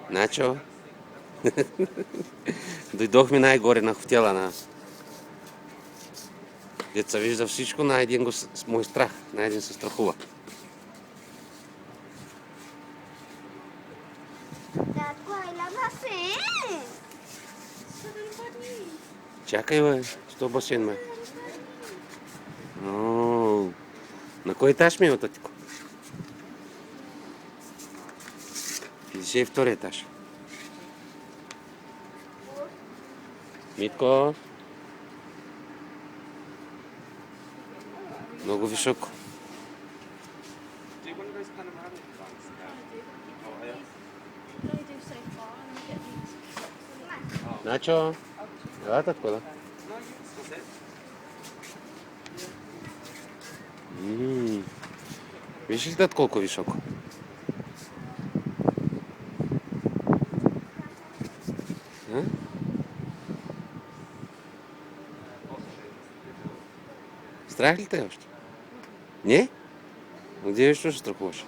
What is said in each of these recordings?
Начо? Дойдохме най-горе на хотела. Деца вижда всичко, на един го с мой страх. На един се страхува. Чакай, бе. Що басейн, бе? На кой етаж ми е, татико? 52 етаж. Митко? Много високо. Начо? Ела, татко, да? Виж ли, тат, колко високо? Страх ли те още? Не? Где ще се страхуваш?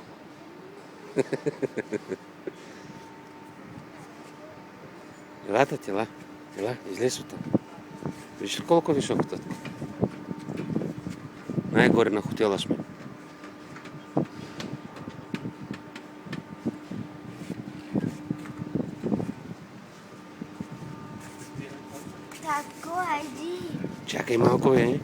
Ела, тат, ела. Ела, излез оттам. Виж ли колко високо, татко? Най-горе на хотела сме. Татко, айди. Чакай малко, бе.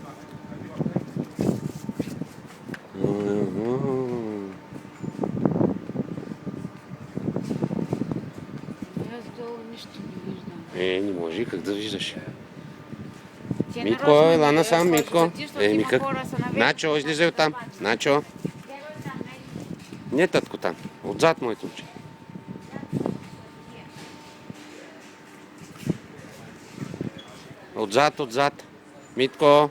Аз долу нищо не виждам. Не може, как да виждаш? Тя Митко, нарочно ела не насам, сложи Митко. за ти, защото има Как? хора са навек. Начо, излизай оттам. Начо. Не, татко, там. Отзад, моето момче. Отзад. Митко.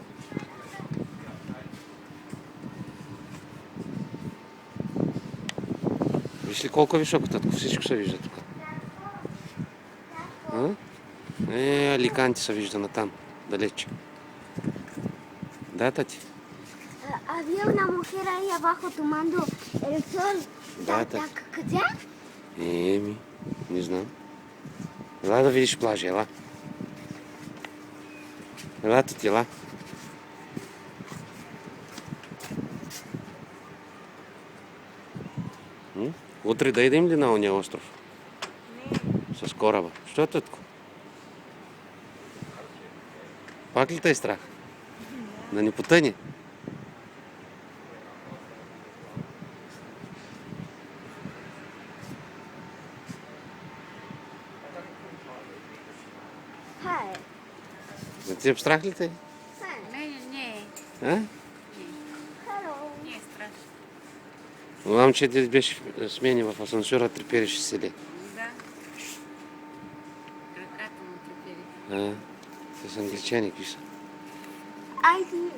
Виж ли колко е високо, татко? Всичко се вижда тук. Аликанти се вижда натам. Далече. Да, тати? Había una mujer ahí abajo tomando el sol. Да, тати. Къде? Не знам. Ела да видиш плажа, ела. Ела, тати, ела. Утре да идем ли на ония остров? Не. С кораба. Що, татко? Пак ли те е страх? Да не потъне? Хай. Да ти е страх ли те? Не. А? Hello. Не е страшно. Знам, че ти беше смени в асансьора, трепереше селе. Да. Краката му трепери. С англичани какви са? Айди.